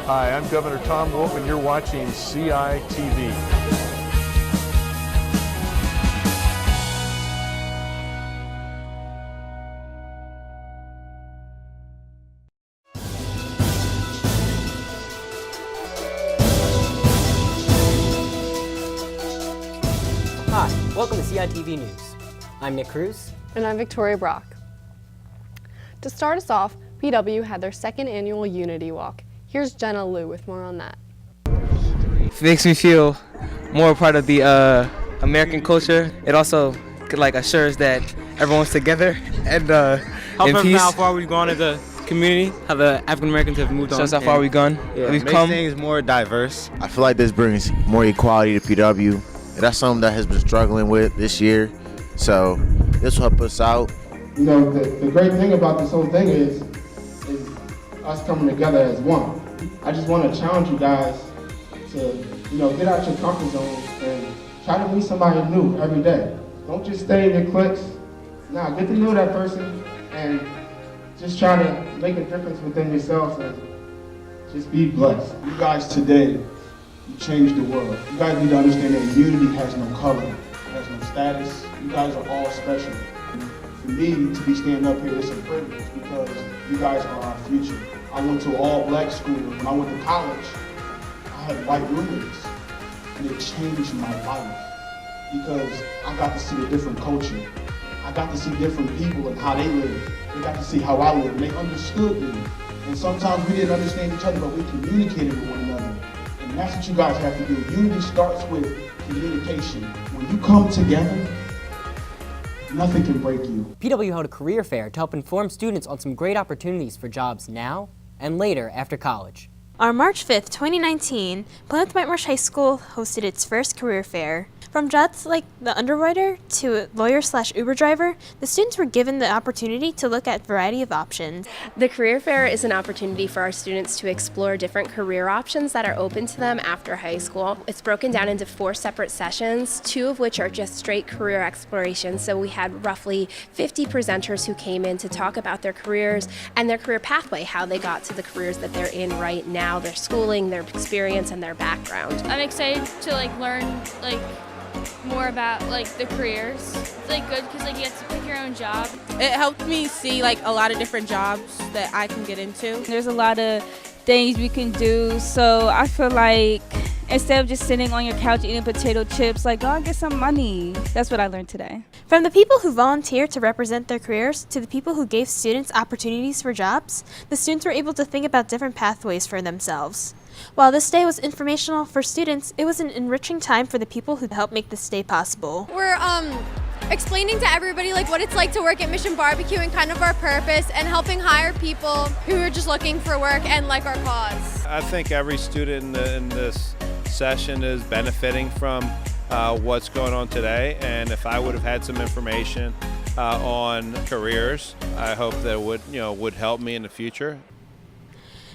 Hi, I'm Governor Tom Wolf, and you're watching CITV. Hi, welcome to CITV News. I'm Nick Cruz. And I'm Victoria Brach. To start us off, PW had their second annual Unity Walk. Here's Jenna Liu with more on that. It makes me feel more a part of the American culture. It also assures that everyone's together and in peace. How far we've gone as a community, how the African Americans have moved on. Shows how far we've gone. Yeah, We've Makes come. things more diverse. I feel like this brings more equality to PW. And that's something that has been struggling with this year. So this will help us out. You know, the great thing about this whole thing is us coming together as one. I just want to challenge you guys to, get out your comfort zone and try to meet somebody new every day. Don't just stay in your cliques. Nah, get to know that person and just try to make a difference within yourselves and just be blessed. You guys today, you changed the world. You guys need to understand that unity has no color, it has no status. You guys are all special. For me to be standing up here is a privilege because you guys are our future. I went to all black school. When I went to college, I had white roommates, and it changed my life because I got to see a different culture. I got to see different people and how they live. They got to see how I live, and they understood me. And sometimes we didn't understand each other, but we communicated with one another. And that's what you guys have to do. Unity starts with communication. When you come together, nothing can break you. PW held a career fair to help inform students on some great opportunities for jobs now and later after college. On March 5th, 2019, Plymouth Whitemarsh High School hosted its first career fair. From jobs like the underwriter to lawyer/Uber driver, the students were given the opportunity to look at a variety of options. The career fair is an opportunity for our students to explore different career options that are open to them after high school. It's broken down into 4 separate sessions, 2 of which are just straight career exploration. So we had roughly 50 presenters who came in to talk about their careers and their career pathway, how they got to the careers that they're in right now, their schooling, their experience, and their background. I'm excited to learn more about the careers. It's good because you get to pick your own job. It helped me see a lot of different jobs that I can get into. There's a lot of things we can do, so I feel like instead of just sitting on your couch eating potato chips, go and get some money. That's what I learned today. From the people who volunteered to represent their careers to the people who gave students opportunities for jobs, the students were able to think about different pathways for themselves. While this day was informational for students, it was an enriching time for the people who helped make this day possible. We're explaining to everybody what it's like to work at Mission Barbecue and kind of our purpose and helping hire people who are just looking for work and like our cause. I think every student in this session is benefiting from what's going on today, and if I would have had some information on careers, I hope that it would help me in the future.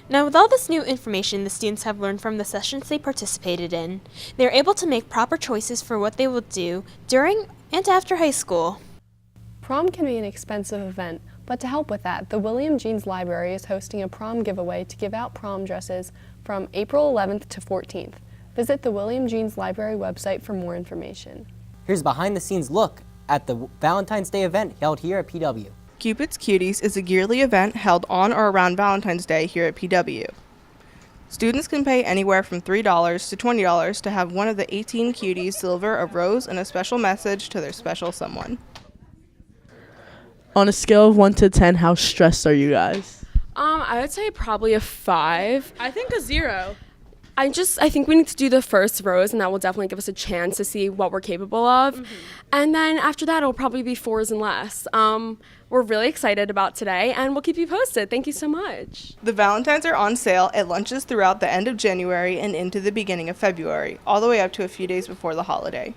Now, with all this new information the students have learned from the sessions they participated in, they're able to make proper choices for what they will do during and after high school. Prom can be an expensive event, but to help with that, the William Jeans Library is hosting a prom giveaway to give out prom dresses from April 11th to 14th. Visit the William Jeans Library website for more information. Here's a behind-the-scenes look at the Valentine's Day event held here at PW. Cupid's Cuties is a yearly event held on or around Valentine's Day here at PW. Students can pay anywhere from $3 to $20 to have one of the 18 cuties deliver a rose and a special message to their special someone. On a scale of 1 to 10, how stressed are you guys? I would say probably a 5. I think a 0. I think we need to do the first rose, and that will definitely give us a chance to see what we're capable of. And then after that, it'll probably be 4s and less. We're really excited about today, and we'll keep you posted. Thank you so much. The Valentines are on sale at lunches throughout the end of January and into the beginning of February, all the way up to a few days before the holiday.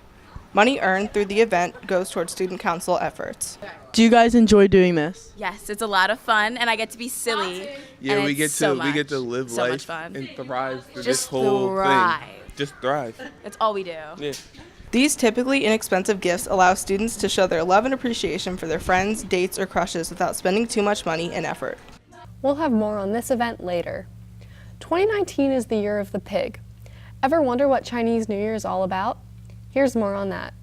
Money earned through the event goes towards student council efforts. Do you guys enjoy doing this? Yes, it's a lot of fun, and I get to be silly. Yeah, we get to live so life much fun. and thrive through Just this whole thrive. thing. Just thrive. That's all we do. Yeah. These typically inexpensive gifts allow students to show their love and appreciation for their friends, dates, or crushes without spending too much money and effort. We'll have more on this event later. 2019 is the year of the pig. Ever wonder what Chinese New Year is all about? Here's more on that.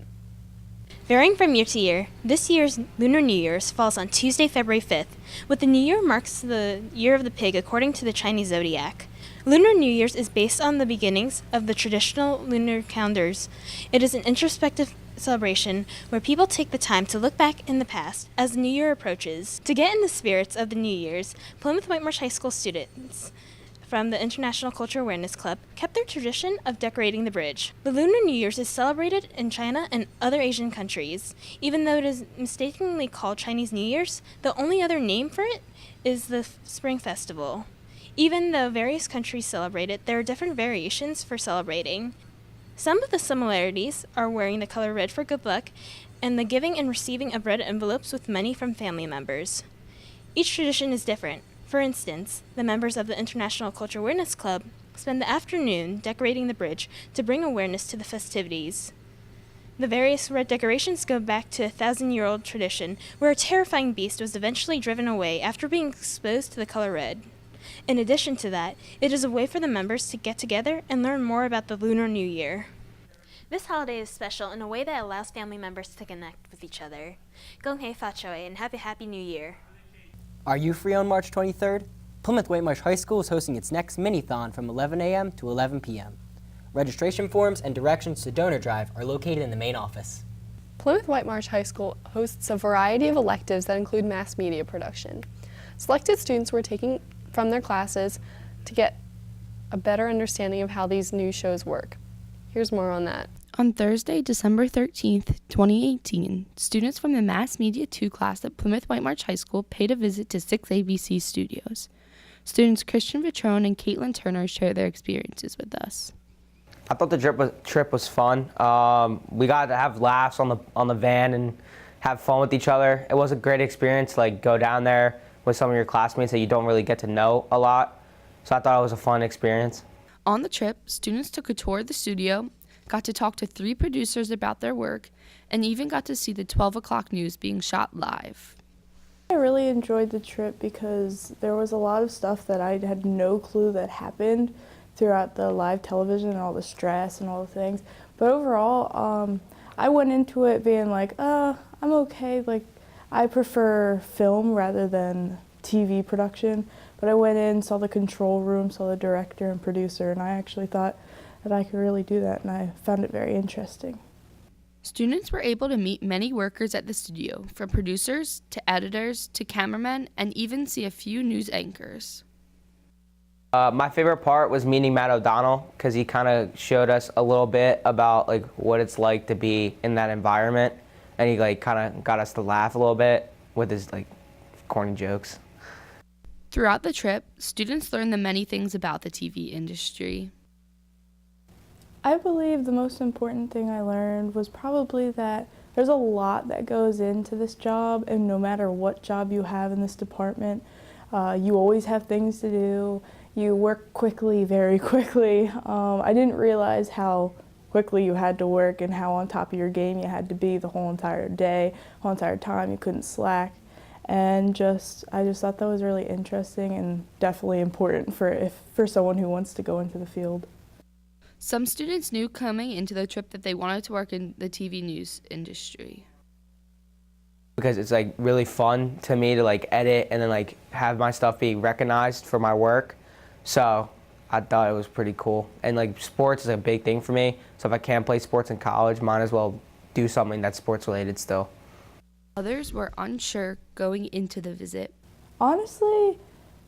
Varying from year to year, this year's Lunar New Year's falls on Tuesday, February 5th, with the New Year marks the Year of the Pig according to the Chinese zodiac. Lunar New Year's is based on the beginnings of the traditional lunar calendars. It is an introspective celebration where people take the time to look back in the past as the New Year approaches. To get in the spirits of the New Year's, Plymouth Whitemarsh High School students from the International Culture Awareness Club kept their tradition of decorating the bridge. The Lunar New Year's is celebrated in China and other Asian countries. Even though it is mistakenly called Chinese New Year's, the only other name for it is the Spring Festival. Even though various countries celebrate it, there are different variations for celebrating. Some of the similarities are wearing the color red for good luck and the giving and receiving of red envelopes with money from family members. Each tradition is different. For instance, the members of the International Culture Awareness Club spend the afternoon decorating the bridge to bring awareness to the festivities. The various red decorations go back to a 1,000-year-old tradition where a terrifying beast was eventually driven away after being exposed to the color red. In addition to that, it is a way for the members to get together and learn more about the Lunar New Year. This holiday is special in a way that allows family members to connect with each other. Gong hei fa choi and have a happy New Year. Are you free on March 23rd? Plymouth Whitemarsh High School is hosting its next mini-thon from 11 a.m. to 11 p.m. Registration forms and directions to Donor Drive are located in the main office. Plymouth Whitemarsh High School hosts a variety of electives that include mass media production. Selected students were taking from their classes to get a better understanding of how these new shows work. Here's more on that. On Thursday, December 13th, 2018, students from the Mass Media 2 class at Plymouth Whitemarsh High School paid a visit to 6ABC Studios. Students Christian Vitrone and Caitlin Turner shared their experiences with us. I thought the trip was fun. We got to have laughs on the van and have fun with each other. It was a great experience, like go down there with some of your classmates that you don't really get to know a lot. So I thought it was a fun experience. On the trip, students took a tour of the studio, got to talk to 3 producers about their work, and even got to see the 12 o'clock news being shot live. I really enjoyed the trip because there was a lot of stuff that I had no clue that happened throughout the live television and all the stress and all the things. But overall, I went into it being like, I'm okay. Like, I prefer film rather than TV production. But I went in, saw the control room, saw the director and producer, and I actually thought that I could really do that, and I found it very interesting. Students were able to meet many workers at the studio, from producers to editors to cameramen, and even see a few news anchors. My favorite part was meeting Matt O'Donnell because he kind of showed us a little bit about like what it's like to be in that environment, and he like kind of got us to laugh a little bit with his like corny jokes. Throughout the trip, students learned the many things about the TV industry. I believe the most important thing I learned was probably that there's a lot that goes into this job, and no matter what job you have in this department, you always have things to do. You work quickly, very quickly. I didn't realize how quickly you had to work and how on top of your game you had to be the whole entire day, whole entire time. You couldn't slack. And I just thought that was really interesting and definitely important for someone who wants to go into the field. Some students knew coming into the trip that they wanted to work in the TV news industry. Because it's like really fun to me to like edit and then like have my stuff be recognized for my work. So I thought it was pretty cool. And like sports is a big thing for me. So if I can't play sports in college, might as well do something that's sports related still. Others were unsure going into the visit. Honestly,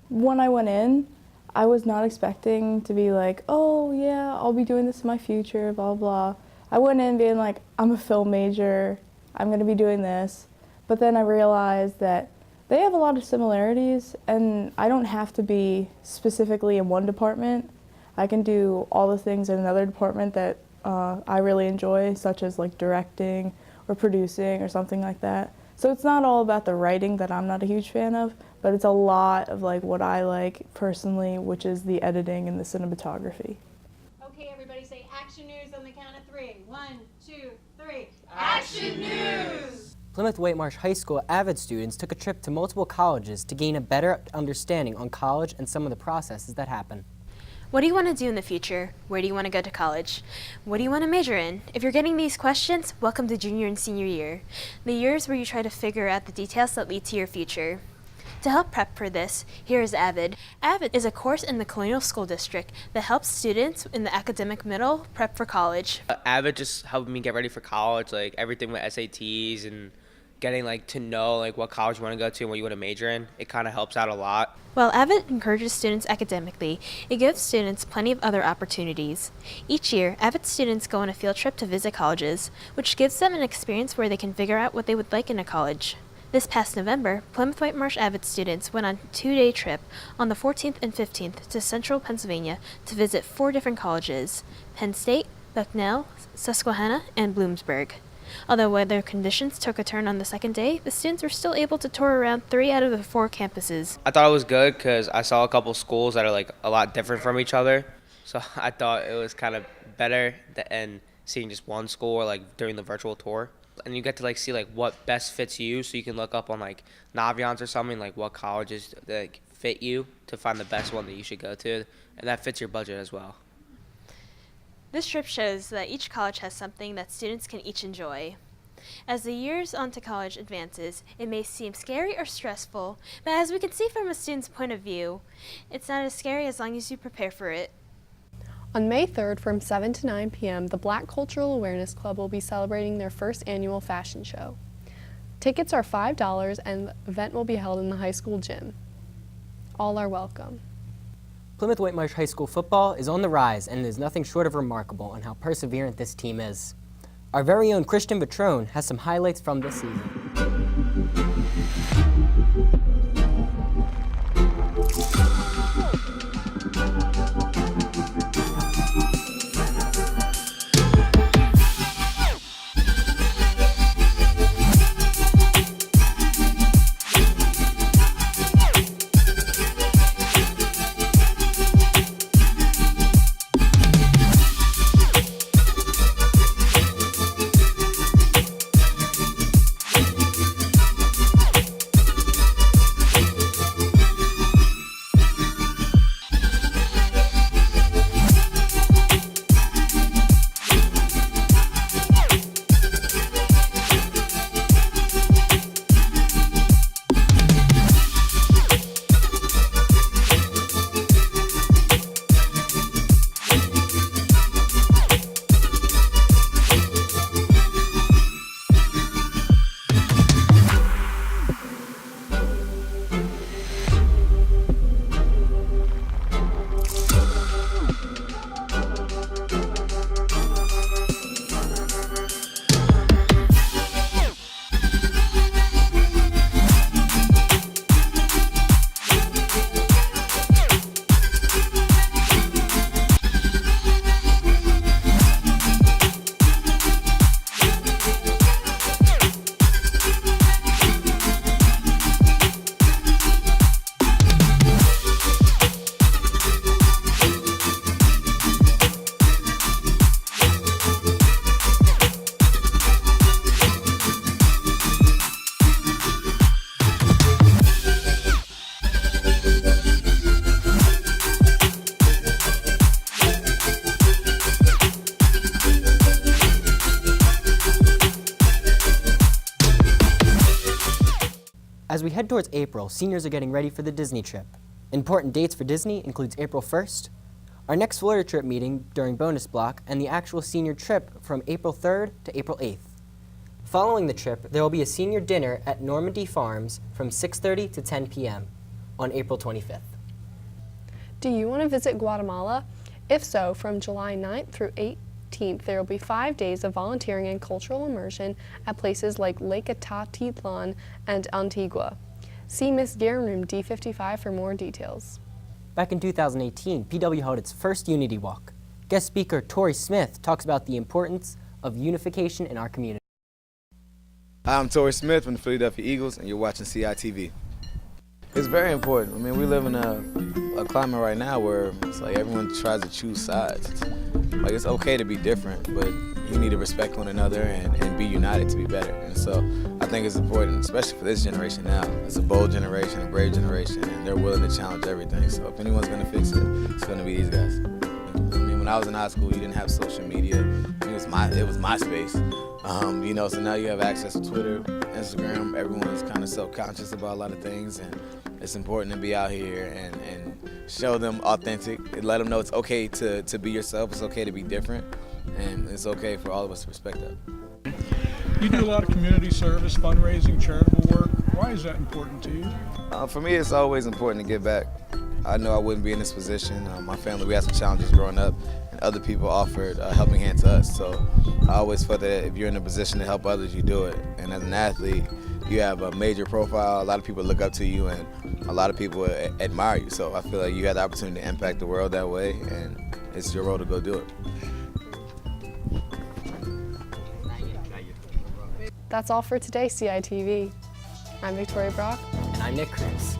when I went in, I was not expecting to be like, oh yeah, I'll be doing this in my future, blah, blah. I went in being like, I'm a film major, I'm gonna be doing this. But then I realized that they have a lot of similarities, and I don't have to be specifically in one department. I can do all the things in another department that I really enjoy, such as like directing or producing or something like that. So it's not all about the writing that I'm not a huge fan of, but it's a lot of like what I like personally, which is the editing and the cinematography. Okay, everybody say action news on the count of 3. 1, 2, 3. Action news! Plymouth Whitemarsh High School avid students took a trip to multiple colleges to gain a better understanding on college and some of the processes that happen. What do you want to do in the future? Where do you want to go to college? What do you want to major in? If you're getting these questions, welcome to junior and senior year, the years where you try to figure out the details that lead to your future. To help prep for this, here is AVID. AVID is a course in the Colonial School District that helps students in the academic middle prep for college. AVID just helped me get ready for college, like everything with SATs and getting like to know like what college you want to go to and what you want to major in. It kind of helps out a lot. While AVID encourages students academically, it gives students plenty of other opportunities. Each year, AVID students go on a field trip to visit colleges, which gives them an experience where they can figure out what they would like in a college. This past November, Plymouth Whitemarsh AVID students went on a 2-day trip on the 14th and 15th to central Pennsylvania to visit 4 different colleges: Penn State, Bucknell, Susquehanna, and Bloomsburg. Although weather conditions took a turn on the second day, the students were still able to tour around 3 out of the 4 campuses. I thought it was good because I saw a couple schools that are like a lot different from each other. So I thought it was kind of better than seeing just one school or like during the virtual tour. And you get to like see like what best fits you, so you can look up on like Naviance or something, like what colleges like fit you to find the best one that you should go to, and that fits your budget as well. This trip shows that each college has something that students can each enjoy. As the years onto college advances, it may seem scary or stressful, but as we can see from a student's point of view, it's not as scary as long as you prepare for it. On May 3rd from 7 to 9 p.m., the Black Cultural Awareness Club will be celebrating their first annual fashion show. Tickets are $5 and the event will be held in the high school gym. All are welcome. Plymouth Whitemarsh High School football is on the rise and is nothing short of remarkable on how perseverant this team is. Our very own Christian Vetrone has some highlights from this season. As we head towards April, seniors are getting ready for the Disney trip. Important dates for Disney includes April 1st, our next Florida trip meeting during bonus block, and the actual senior trip from April 3rd to April 8th. Following the trip, there will be a senior dinner at Normandy Farms from 6:30 to 10 p.m. on April 25th. Do you want to visit Guatemala? If so, from July 9th through 18th, there will be 5 days of volunteering and cultural immersion at places like Lake Atatitlán and Antigua. See Miss Gearum D55 for more details. Back in 2018, PW held its first Unity Walk. Guest speaker Tori Smith talks about the importance of unification in our community. Hi, I'm Tori Smith from the Philadelphia Eagles, and you're watching CITV. It's very important. I mean, we live in a climate right now where it's like everyone tries to choose sides. Like, it's okay to be different, but you need to respect one another and be united to be better. And so I think it's important, especially for this generation now. It's a bold generation, a brave generation, and they're willing to challenge everything. So if anyone's going to fix it, it's going to be these guys. I mean, when I was in high school, you didn't have social media. It was MySpace. You know, so now you have access to Twitter, Instagram. Everyone's kind of self-conscious about a lot of things, and it's important to be out here and show them authentic and let them know it's okay to be yourself. It's okay to be different, and it's okay for all of us to respect that. You do a lot of community service, fundraising, charitable work. Why is that important to you? For me, it's always important to give back. I know I wouldn't be in this position. My family, we had some challenges growing up, and other people offered a helping hand to us. So I always felt that if you're in a position to help others, you do it. And as an athlete, you have a major profile. A lot of people look up to you, and a lot of people admire you. So I feel like you have the opportunity to impact the world that way, and it's your role to go do it. That's all for today, CITV. I'm Victoria Brach. And I'm Nick Cruz.